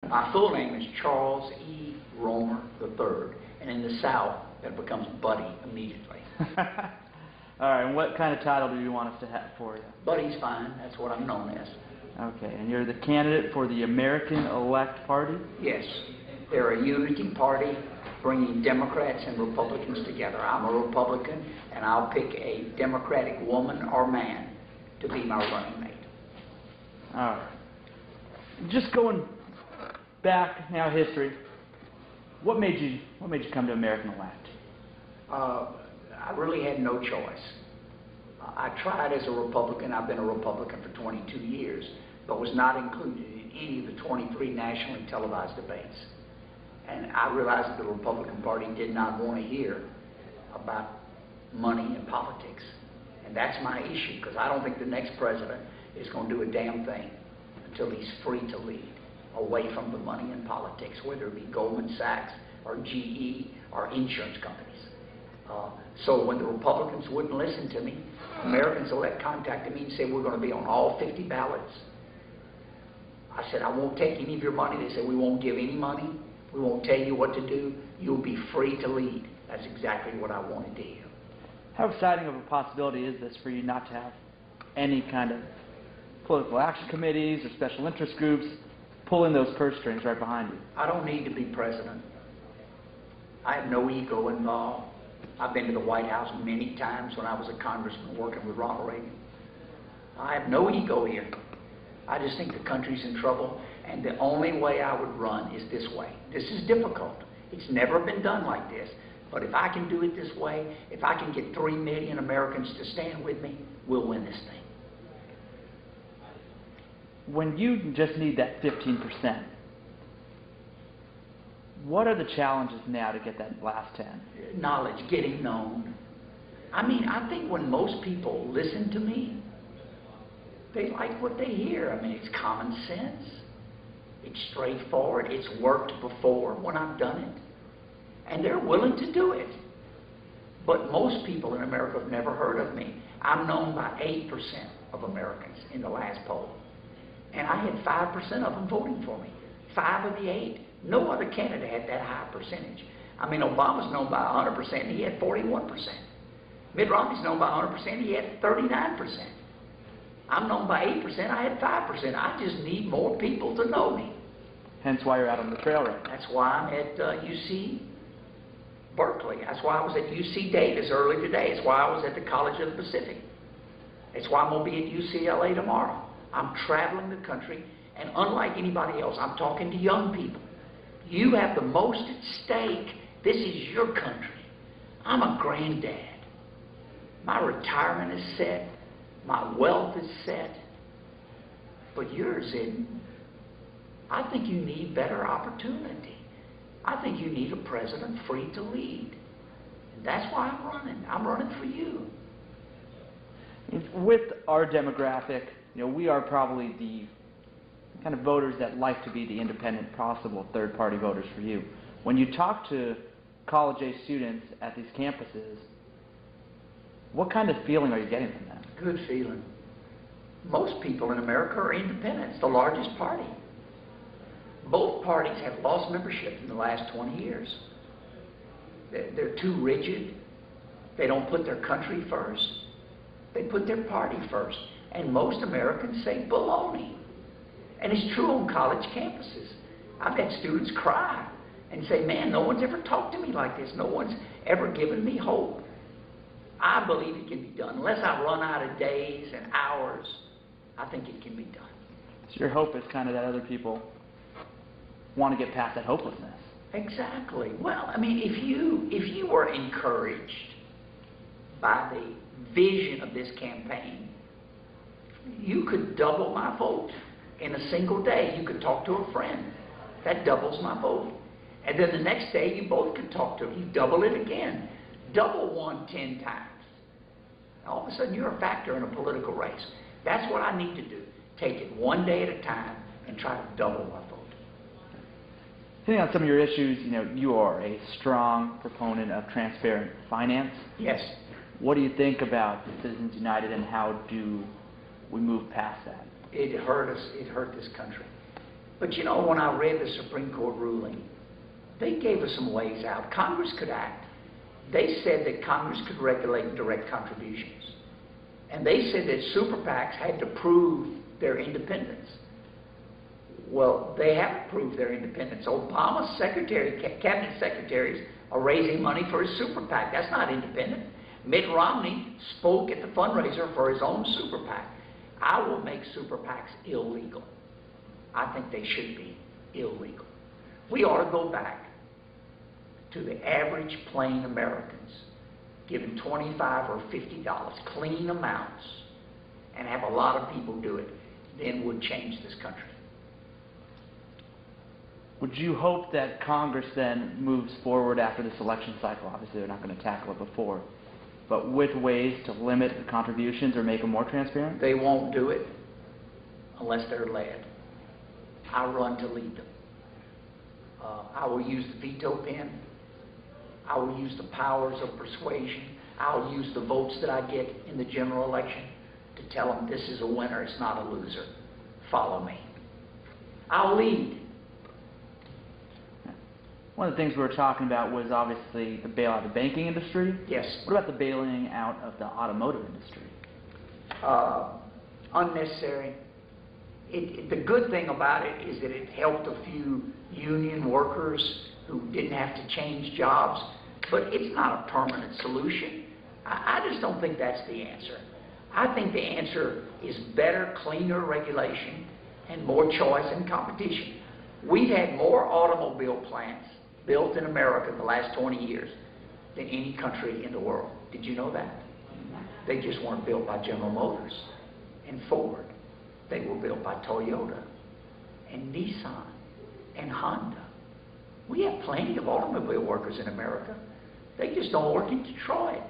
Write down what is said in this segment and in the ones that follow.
My full name is Charles E. Roemer III, and in the South, that becomes Buddy immediately. All right, and what kind of title do you want us to have for you? Buddy's fine. That's what I'm known as. Okay, and you're the candidate for the American Elect Party? Yes. They're a unity party bringing Democrats and Republicans together. I'm a Republican, and I'll pick a Democratic woman or man to be my running mate. All right. Just going back now, history. What made you come to American Elect? I really had no choice. I tried as a Republican. I've been a Republican for 22 years, but was not included in any of the 23 nationally televised debates. And I realized that the Republican Party did not want to hear about money and politics. And that's my issue, because I don't think the next president is going to do a damn thing until he's free to lead, away from the money and politics, whether it be Goldman Sachs or GE or insurance companies. So when the Republicans wouldn't listen to me, Americans Elect contacted me and said, we're going to be on all 50 ballots. I said, I won't take any of your money. They said, we won't give any money. We won't tell you what to do. You'll be free to lead. That's exactly what I wanted to hear. How exciting of a possibility is this for you not to have any kind of political action committees or special interest groups pulling those purse strings right behind you? I don't need to be president. I have no ego involved. I've been to the White House many times when I was a congressman working with Ronald Reagan. I have no ego here. I just think the country's in trouble, and the only way I would run is this way. This is difficult. It's never been done like this. But if I can do it this way, if I can get 3 million Americans to stand with me, we'll win this thing. When you just need that 15%, what are the challenges now to get that last 10? Knowledge, getting known. I mean, I think when most people listen to me, they like what they hear. I mean, it's common sense. It's straightforward. It's worked before when I've done it. And they're willing to do it. But most people in America have never heard of me. I'm known by 8% of Americans in the last poll. And I had 5% of them voting for me. 5 of the 8. No other candidate had that high percentage. I mean, Obama's known by 100%, and he had 41%. Mitt Romney's known by 100%, he had 39%. I'm known by 8%, I had 5%. I just need more people to know me. Hence why you're out on the trail right now. That's why I'm at UC Berkeley. That's why I was at UC Davis early today. It's why I was at the College of the Pacific. It's why I'm going to be at UCLA tomorrow. I'm traveling the country, and unlike anybody else, I'm talking to young people. You have the most at stake. This is your country. I'm a granddad. My retirement is set. My wealth is set. But yours isn't. I think you need better opportunity. I think you need a president free to lead. And that's why I'm running. I'm running for you. With our demographic, we are probably the kind of voters that like to be the independent, possible third-party voters for you. When you talk to college-age students at these campuses, what kind of feeling are you getting from them? Good feeling. Most people in America are independent. It's the largest party. Both parties have lost membership in the last 20 years. They're too rigid. They don't put their country first. They put their party first. And most Americans say baloney. And it's true on college campuses. I've had students cry and say, man, no one's ever talked to me like this. No one's ever given me hope. I believe it can be done. Unless I run out of days and hours, I think it can be done. So your hope is kind of that other people want to get past that hopelessness. Exactly. Well, I mean, if you were encouraged by the vision of this campaign, you could double my vote in a single day. You could talk to a friend. That doubles my vote. And then the next day, you both could talk to them. You double it again. Double one 10 times. All of a sudden, you're a factor in a political race. That's what I need to do. Take it one day at a time and try to double my vote. Hitting on some of your issues, you are a strong proponent of transparent finance. Yes. What do you think about Citizens United, and how do we move past that? It hurt us. It hurt this country. But you know, when I read the Supreme Court ruling, they gave us some ways out. Congress could act. They said that Congress could regulate direct contributions. And they said that super PACs had to prove their independence. Well, they haven't proved their independence. Obama's cabinet secretaries are raising money for his super PAC. That's not independent. Mitt Romney spoke at the fundraiser for his own super PAC. I will make super PACs illegal. I think they should be illegal. We ought to go back to the average plain Americans, giving $25 or $50, clean amounts, and have a lot of people do it, then would change this country. Would you hope that Congress then moves forward after this election cycle? Obviously, they're not going to tackle it before, but with ways to limit the contributions or make them more transparent? They won't do it unless they're led. I run to lead them. I will use the veto pen. I will use the powers of persuasion. I'll use the votes that I get in the general election to tell them this is a winner, it's not a loser. Follow me. I'll lead. One of the things we were talking about was obviously the bailout of the banking industry. Yes. What about the bailing out of the automotive industry? Unnecessary. The good thing about it is that it helped a few union workers who didn't have to change jobs, but it's not a permanent solution. I just don't think that's the answer. I think the answer is better, cleaner regulation and more choice and competition. We've had more automobile plants built in America in the last 20 years than any country in the world. Did you know that? They just weren't built by General Motors and Ford. They were built by Toyota and Nissan and Honda. We have plenty of automobile workers in America. They just don't work in Detroit.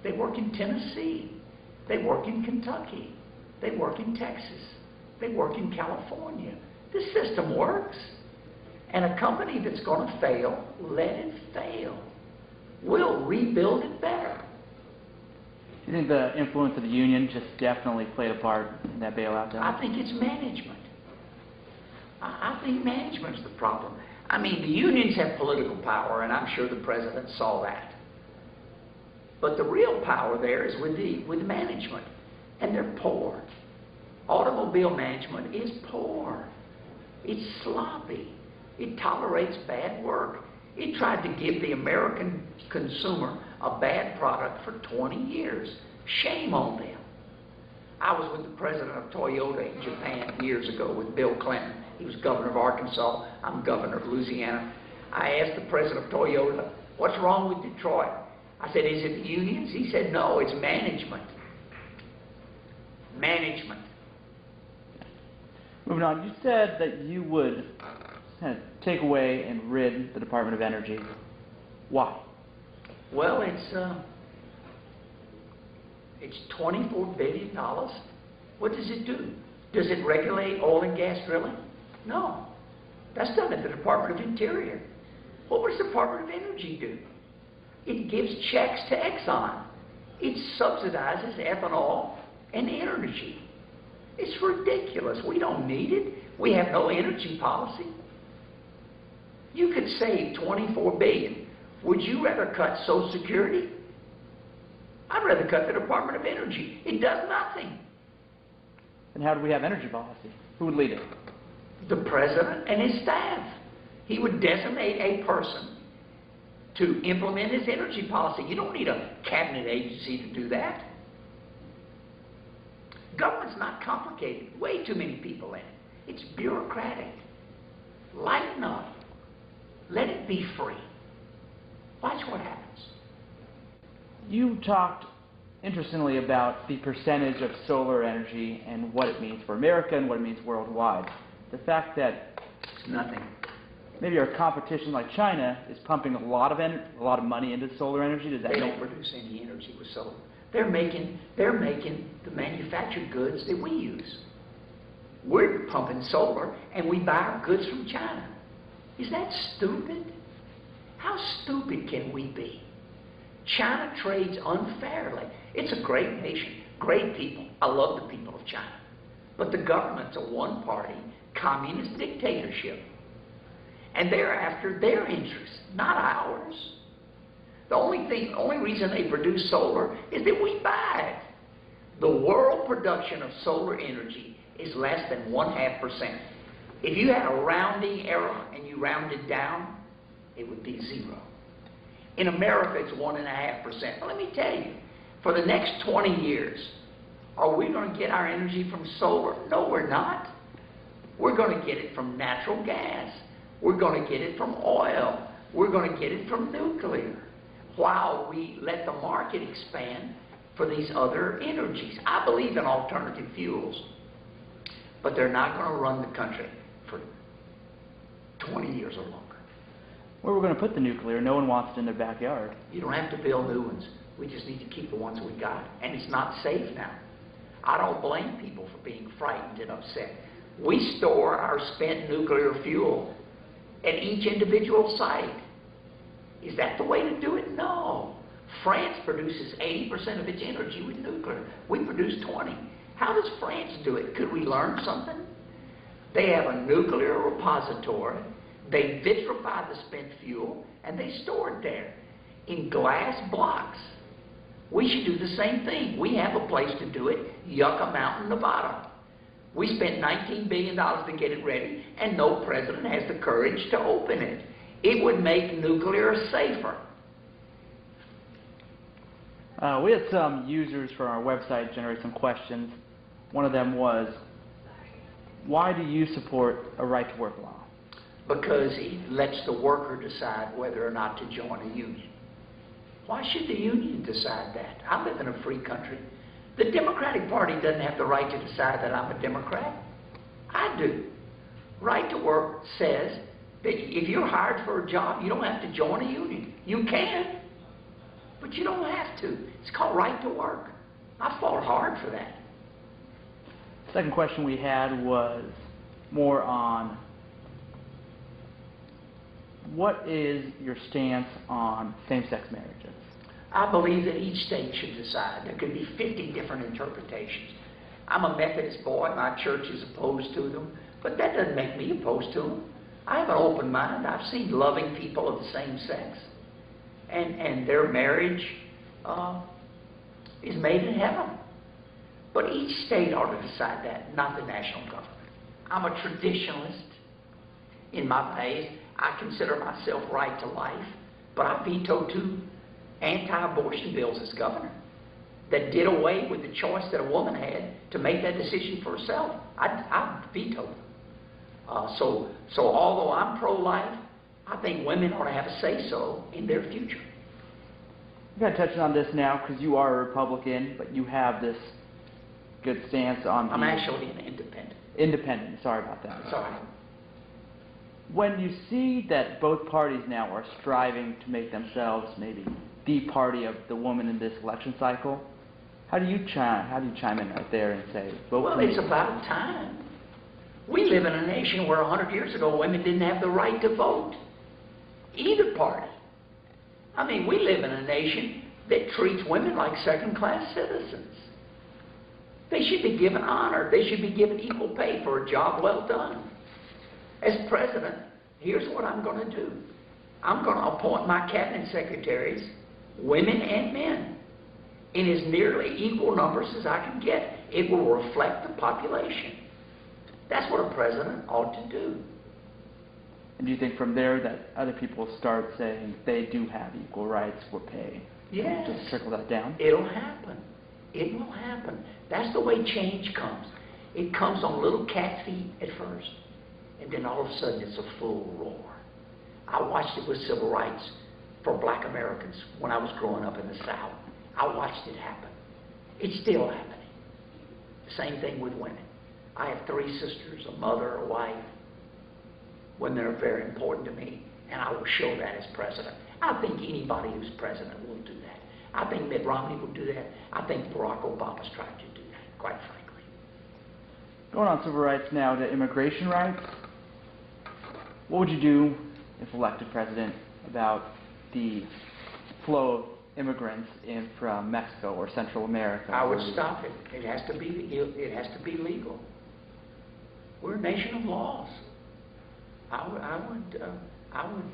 They work in Tennessee. They work in Kentucky. They work in Texas. They work in California. This system works. And a company that's going to fail, let it fail. We'll rebuild it better. Do you think the influence of the union just definitely played a part in that bailout? I think it's management. I think management's the problem. I mean, the unions have political power, and I'm sure the president saw that. But the real power there is with the management, and they're poor. Automobile management is poor. It's sloppy. It tolerates bad work. It tried to give the American consumer a bad product for 20 years. Shame on them. I was with the president of Toyota in Japan years ago with Bill Clinton. He was governor of Arkansas. I'm governor of Louisiana. I asked the president of Toyota, what's wrong with Detroit? I said, is it the unions? He said, no, it's management. Management. Moving on, you said that you would kind of take away and rid the Department of Energy. Why? Well, it's $24 billion. What does it do? Does it regulate oil and gas drilling? No. That's done at the Department of Interior. What does the Department of Energy do? It gives checks to Exxon. It subsidizes ethanol and energy. It's ridiculous. We don't need it. We have no energy policy. You could save $24 billion. Would you rather cut Social Security? I'd rather cut the Department of Energy. It does nothing. And how do we have energy policy? Who would lead it? The president and his staff. He would designate a person to implement his energy policy. You don't need a cabinet agency to do that. Government's not complicated. Way too many people in it. It's bureaucratic. Lighten up. Let it be free. Watch what happens. You talked interestingly about the percentage of solar energy and what it means for America and what it means worldwide. The fact that it's nothing. Maybe our competition like China is pumping a lot of money into solar energy. Does that They don't produce any energy with solar. They're making the manufactured goods that we use. We're pumping solar and we buy our goods from China. Is that stupid? How stupid can we be? China trades unfairly. It's a great nation, great people. I love the people of China. But the government's a one-party, communist dictatorship. And they're after their interests, not ours. The only reason they produce solar is that we buy it. The world production of solar energy is less than 0.5%. If you had a rounding error and you rounded down, it would be 0. In America, it's 1.5%. But let me tell you, for the next 20 years, are we going to get our energy from solar? No, we're not. We're going to get it from natural gas. We're going to get it from oil. We're going to get it from nuclear, while we let the market expand for these other energies. I believe in alternative fuels, but they're not going to run the country for 20 years or longer. Where we're going to put the nuclear, no one wants it in their backyard. You don't have to build new ones. We just need to keep the ones we got. And it's not safe now. I don't blame people for being frightened and upset. We store our spent nuclear fuel at each individual site. Is that the way to do it? No. France produces 80% of its energy with nuclear. We produce 20. How does France do it? Could we learn something? They have a nuclear repository. They vitrify the spent fuel, and they store it there in glass blocks. We should do the same thing. We have a place to do it, Yucca Mountain, Nevada. We spent $19 billion to get it ready, and no president has the courage to open it. It would make nuclear safer. We had some users from our website generate some questions. One of them was, why do you support a right-to-work law? Because it lets the worker decide whether or not to join a union. Why should the union decide that? I live in a free country. The Democratic Party doesn't have the right to decide that I'm a Democrat. I do. Right to work says that if you're hired for a job, you don't have to join a union. You can, but you don't have to. It's called right to work. I fought hard for that. Second question we had was more on what is your stance on same-sex marriages? I believe that each state should decide. There could be 50 different interpretations. I'm a Methodist boy. My church is opposed to them, but that doesn't make me opposed to them. I have an open mind. I've seen loving people of the same sex, and their marriage is made in heaven. But each state ought to decide that, not the national government. I'm a traditionalist in my faith. I consider myself right to life, but I vetoed 2 anti-abortion bills as governor that did away with the choice that a woman had to make that decision for herself. I vetoed them. So although I'm pro-life, I think women ought to have a say-so in their future. We're going to touch on this now because you are a Republican, but you have this good stance on I'm actually an independent. Independent, sorry about that. That's all right. When you see that both parties now are striving to make themselves maybe the party of the woman in this election cycle, how do you chime in right there and say, vote well, for me? It's about time. We live in a nation where 100 years ago women didn't have the right to vote. Either party. I mean, we live in a nation that treats women like second-class citizens. They should be given honor. They should be given equal pay for a job well done. As president, here's what I'm going to do. I'm going to appoint my cabinet secretaries, women and men, in as nearly equal numbers as I can get. It will reflect the population. That's what a president ought to do. And do you think from there that other people start saying they do have equal rights for pay? Yes. Just trickle that down? It'll happen. It will happen. That's the way change comes. It comes on little cat feet at first, and then all of a sudden it's a full roar. I watched it with civil rights for black Americans when I was growing up in the South. I watched it happen. It's still happening. The same thing with women. I have 3 sisters, a mother, a wife. Women are very important to me, and I will show that as president. I think anybody who's president will do that. I think Mitt Romney will do that. I think Barack Obama's tried to do that, quite frankly. Going on civil rights now to immigration rights. What would you do, if elected president, about the flow of immigrants in from Mexico or Central America? I would stop it. It has to be legal. We're a nation of laws. I would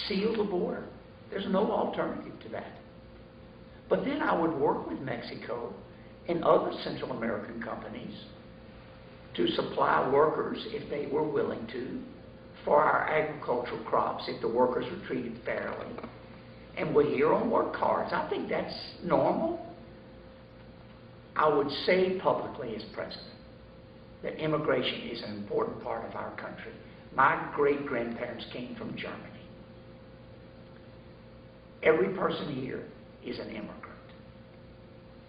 seal the border. There's no alternative to that. But then I would work with Mexico and other Central American companies to supply workers, if they were willing to, for our agricultural crops, if the workers were treated fairly. And we're here on work cards. I think that's normal. I would say publicly as president that immigration is an important part of our country. My great-grandparents came from Germany. Every person here is an immigrant.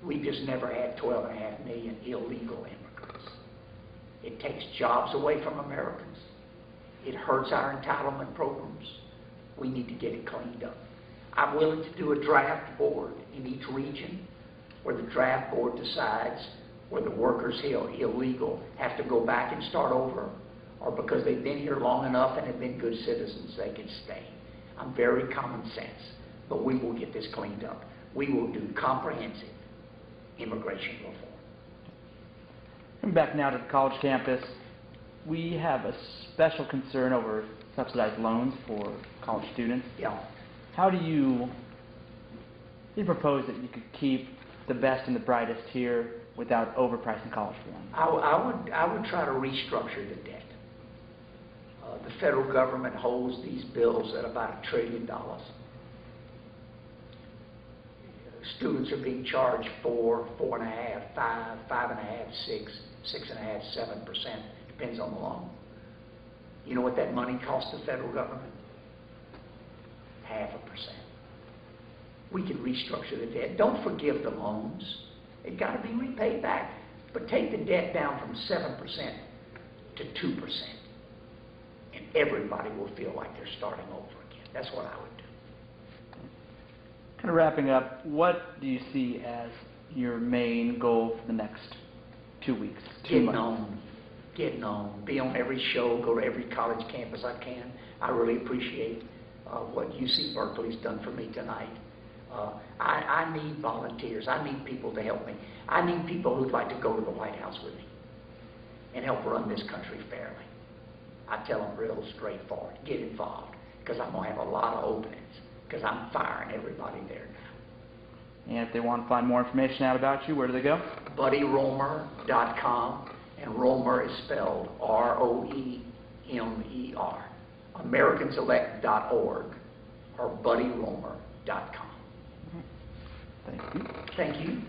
We just never had 12.5 million illegal immigrants. It takes jobs away from Americans. It hurts our entitlement programs. We need to get it cleaned up. I'm willing to do a draft board in each region where the draft board decides where the workers here illegal have to go back and start over, or because they've been here long enough and have been good citizens, they can stay. I'm very common sense, but we will get this cleaned up. We will do comprehensive immigration reform. Coming back now to the college campus, we have a special concern over subsidized loans for college students. Yeah. How do you propose that you could keep the best and the brightest here without overpricing college for them? I would try to restructure the debt. The federal government holds these bills at about $1 trillion. Students are being charged 4, 4.5, 5, 5.5, 6, 6.5, 7%, depends on the loan. You know what that money costs the federal government? 0.5%. We can restructure the debt. Don't forgive the loans. They've got to be repaid back. But take the debt down from 7% to 2%. And everybody will feel like they're starting over again. That's what I would do. Kind of wrapping up, what do you see as your main goal for the next 2 weeks? Get known. Get known. Be on every show. Go to every college campus I can. I really appreciate what UC Berkeley's done for me tonight. I need volunteers. I need people to help me. I need people who'd like to go to the White House with me and help run this country fairly. I tell them real straightforward, get involved, because I'm going to have a lot of openings, because I'm firing everybody there now. And if they want to find more information out about you, where do they go? BuddyRoemer.com, and Roemer is spelled R-O-E-M-E-R. AmericansElect.org or BuddyRoemer.com. Thank you. Thank you.